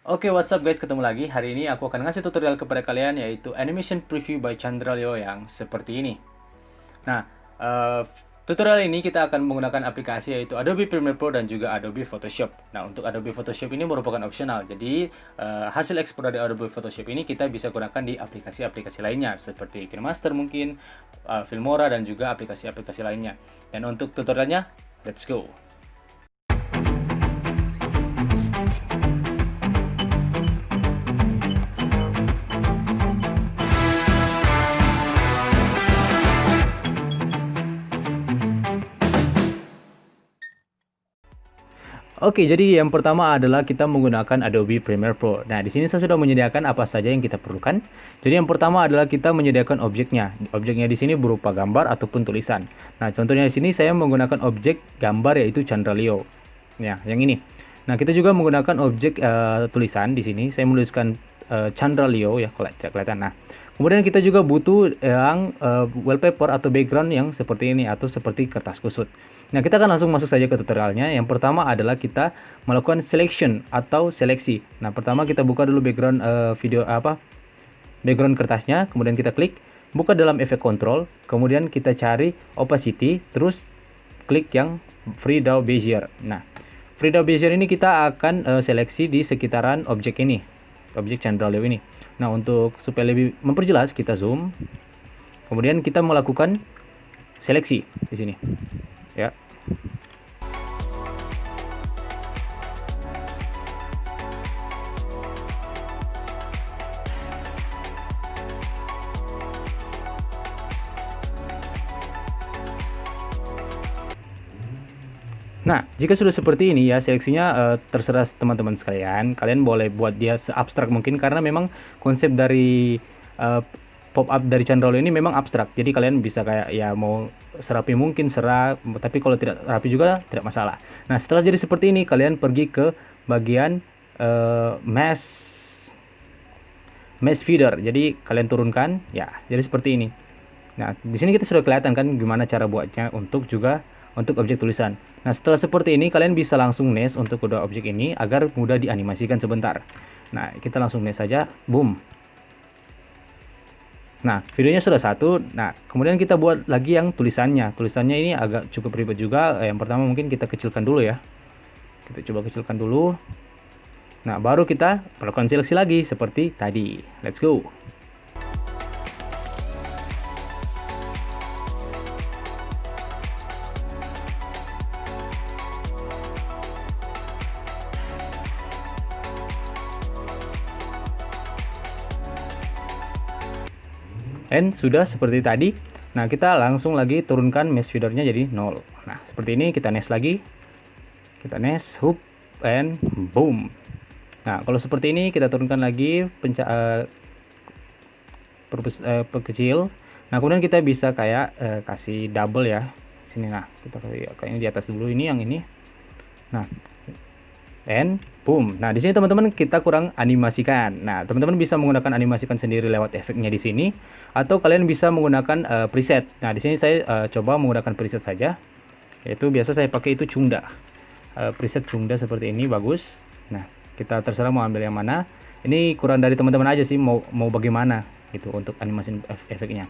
Oke, what's up guys, ketemu lagi. Hari ini aku akan ngasih tutorial kepada kalian yaitu Animation Preview by Chandra Leo yang seperti ini. Nah, tutorial ini kita akan menggunakan aplikasi yaitu Adobe Premiere Pro dan juga Adobe Photoshop. Nah, untuk Adobe Photoshop ini merupakan opsional. Jadi, hasil ekspor dari Adobe Photoshop ini kita bisa gunakan di aplikasi-aplikasi lainnya seperti KineMaster mungkin, Filmora dan juga aplikasi-aplikasi lainnya. Dan untuk tutorialnya, let's go. Oke, jadi yang pertama adalah kita menggunakan Adobe Premiere Pro. Nah, di sini saya sudah menyediakan apa saja yang kita perlukan. Jadi yang pertama adalah kita menyediakan objeknya. Objeknya di sini berupa gambar ataupun tulisan. Nah, contohnya di sini saya menggunakan objek gambar yaitu Chandra Leo. Ya, yang ini. Nah, kita juga menggunakan objek tulisan di sini. Saya menuliskan Chandra Leo ya, kalau tidak kelihatan. Nah, kemudian kita juga butuh yang wallpaper atau background yang seperti ini atau seperti kertas kusut. Nah, kita akan langsung masuk saja ke tutorialnya. Yang pertama adalah kita melakukan selection atau seleksi. Nah, pertama kita buka dulu background background kertasnya, kemudian kita klik, buka dalam efek control, kemudian kita cari opacity, terus klik yang Freedown Bezier. Nah, Freedown Bezier ini kita akan seleksi di sekitaran objek ini, objek Chandra Leo ini. Nah, untuk supaya lebih memperjelas kita zoom, kemudian kita melakukan seleksi di sini. Ya. Nah, jika sudah seperti ini ya, seleksinya terserah teman-teman sekalian. Kalian boleh buat dia seabstrak mungkin karena memang konsep dari pop-up dari Chandra Leo ini memang abstrak. Jadi kalian bisa kayak ya mau serapi mungkin tapi kalau tidak rapi juga tidak masalah. Nah, setelah jadi seperti ini, kalian pergi ke bagian mesh feeder. Jadi kalian turunkan ya, jadi seperti ini. Nah, di sini kita sudah kelihatan kan gimana cara buatnya untuk objek tulisan. Nah, setelah seperti ini kalian bisa langsung nest untuk kedua objek ini agar mudah dianimasikan sebentar. Nah, kita langsung nest saja, boom. Nah, videonya sudah satu. Nah, kemudian kita buat lagi yang tulisannya. Tulisannya ini agak cukup ribet juga. Yang pertama mungkin kita kecilkan dulu ya. Kita coba kecilkan dulu. Nah, baru kita lakukan seleksi lagi seperti tadi. Let's go. And sudah seperti tadi. Nah, kita langsung lagi turunkan mesh feedernya jadi 0. Nah, seperti ini kita nest lagi. Kita nest, hoop, and boom. Nah, kalau seperti ini kita turunkan lagi perkecil. Nah, kemudian kita bisa kayak kasih double ya. Sini, nah, kita kasih kayaknya di atas dulu ini yang ini. Nah, and boom. Nah, di sini teman-teman kita kurang animasikan. Nah, teman-teman bisa menggunakan animasikan sendiri lewat efeknya di sini atau kalian bisa menggunakan preset. Nah, di sini saya coba menggunakan preset saja. Yaitu biasa saya pakai itu Cunda. Preset Cunda seperti ini bagus. Nah, kita terserah mau ambil yang mana. Ini kurang dari teman-teman aja sih mau bagaimana gitu untuk animasi efeknya.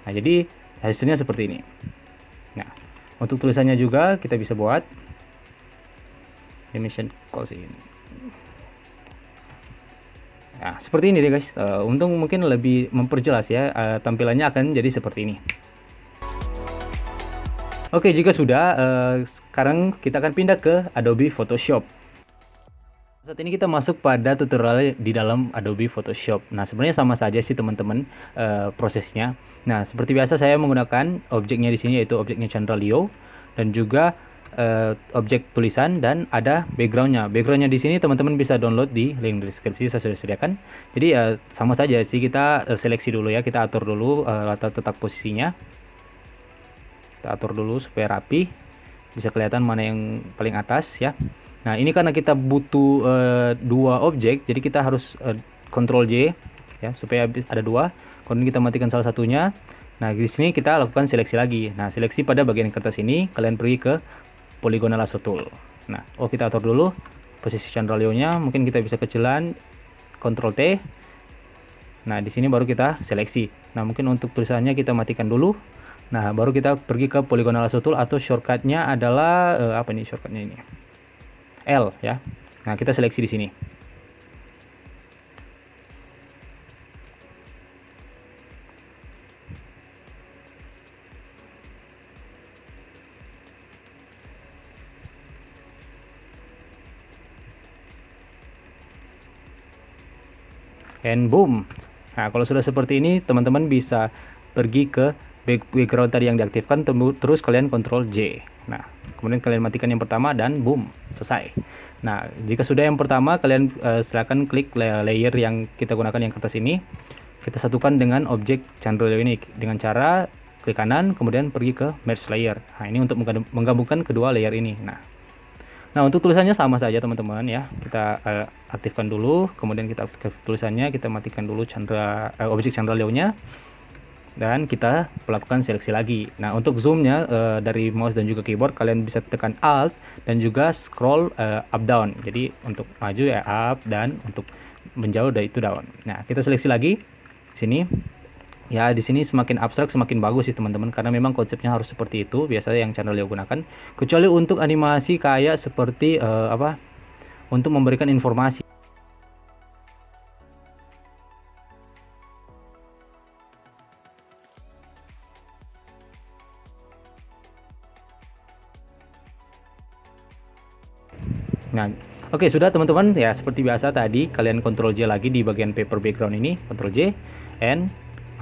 Nah, jadi hasilnya seperti ini. Nah, untuk tulisannya juga kita bisa buat animation calls ini. Nah, seperti ini deh guys. Untung mungkin lebih memperjelas ya. Tampilannya akan jadi seperti ini. Oke, jika sudah, sekarang kita akan pindah ke Adobe Photoshop. Saat ini kita masuk pada tutorial di dalam Adobe Photoshop. Nah, sebenarnya sama saja sih teman-teman prosesnya. Nah, seperti biasa saya menggunakan objeknya di sini yaitu objeknya Chandra Leo dan juga objek tulisan dan ada backgroundnya. Backgroundnya di sini teman-teman bisa download di link deskripsi saya sudah sediakan. Jadi sama saja sih kita seleksi dulu ya, kita atur dulu letak posisinya. Kita atur dulu supaya rapi, bisa kelihatan mana yang paling atas ya. Nah, ini karena kita butuh dua objek, jadi kita harus Ctrl J ya supaya ada dua. Kemudian kita matikan salah satunya. Nah, di sini kita lakukan seleksi lagi. Nah, seleksi pada bagian kertas ini, kalian pergi ke Polygonal Lasso Tool. Nah, kita atur dulu posisi channel radio-nya mungkin kita bisa kecilan Ctrl T. Nah, di sini baru kita seleksi. Nah, mungkin untuk tulisannya kita matikan dulu. Nah, baru kita pergi ke polygonal lasso tool atau shortcutnya adalah apa nih shortcutnya ini? L ya. Nah, kita seleksi di sini. And boom. Nah, kalau sudah seperti ini, teman-teman bisa pergi ke background tadi yang diaktifkan, terus kalian Ctrl J. Nah, kemudian kalian matikan yang pertama dan boom, selesai. Nah, jika sudah yang pertama, kalian silakan klik layer yang kita gunakan yang kertas ini. Kita satukan dengan objek channel ini dengan cara klik kanan, kemudian pergi ke merge layer. Nah, ini untuk menggabungkan kedua layer ini. Nah, untuk tulisannya sama saja teman-teman ya. Kita aktifkan dulu, kemudian kita aktifkan tulisannya, kita matikan dulu objek channel layout-nya. Dan kita melakukan seleksi lagi. Nah, untuk zoomnya dari mouse dan juga keyboard kalian bisa tekan Alt dan juga scroll up down. Jadi untuk maju ya up, dan untuk menjauh dari itu down. Nah, kita seleksi lagi sini. Ya, di sini semakin abstrak semakin bagus sih teman-teman, karena memang konsepnya harus seperti itu biasanya yang channel Leo gunakan. Kecuali untuk animasi kayak seperti untuk memberikan informasi. Nah, oke, sudah teman-teman ya, seperti biasa tadi kalian Ctrl J lagi di bagian paper background ini, Ctrl J and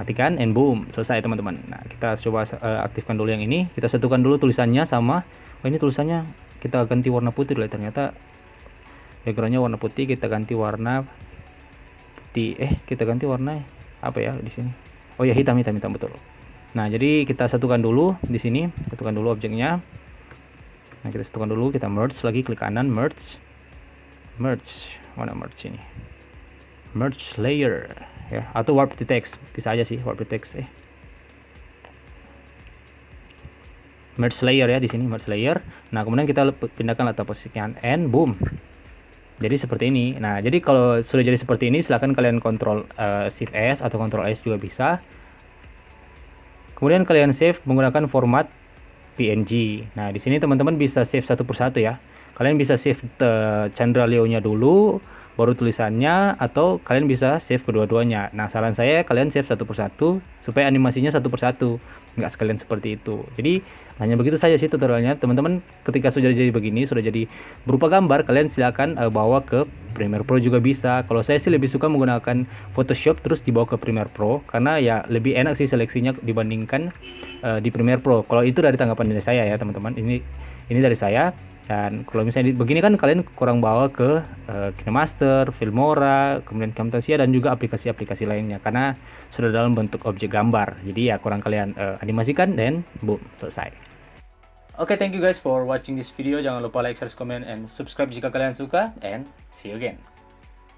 matikan and boom, selesai teman-teman. Nah, kita coba aktifkan dulu yang ini, kita satukan dulu tulisannya sama ini tulisannya kita ganti warna putih dulu, ternyata backgroundnya warna putih, kita ganti warna putih, kita ganti warna apa ya di sini, oh ya hitam betul. Nah, jadi kita satukan dulu di sini, satukan dulu objeknya. Nah, kita satukan dulu, kita merge lagi, klik kanan, merge, mana merge ini, merge layer ya, atau warp to text bisa aja sih, warp to text merge layer ya, di sini merge layer. Nah, kemudian kita pindahkan letak posisinya and boom, jadi seperti ini. Nah, jadi kalau sudah jadi seperti ini, silahkan kalian Ctrl Shift S atau Ctrl S juga bisa. Kemudian kalian save menggunakan format PNG. Nah, di sini teman-teman bisa save satu persatu ya. Kalian bisa save Chandra Leo-nya dulu, baru tulisannya, atau kalian bisa save kedua-duanya. Nah, saran saya kalian save satu persatu supaya animasinya satu persatu, nggak sekalian seperti itu. Jadi hanya begitu saja sih tutorialnya teman-teman. Ketika sudah jadi begini, sudah jadi berupa gambar, kalian silakan bawa ke Premiere Pro juga bisa. Kalau saya sih lebih suka menggunakan Photoshop terus dibawa ke Premiere Pro, karena ya lebih enak sih seleksinya dibandingkan di Premiere Pro. Kalau itu dari tanggapan dari saya ya teman-teman, ini dari saya. Dan kalau misalnya begini kan kalian kurang bawa ke KineMaster, Filmora, kemudian Camtasia dan juga aplikasi-aplikasi lainnya, karena sudah dalam bentuk objek gambar. Jadi ya kurang kalian animasikan dan boom, selesai. Oke, thank you guys for watching this video. Jangan lupa like, share, comment, and subscribe jika kalian suka, and see you again.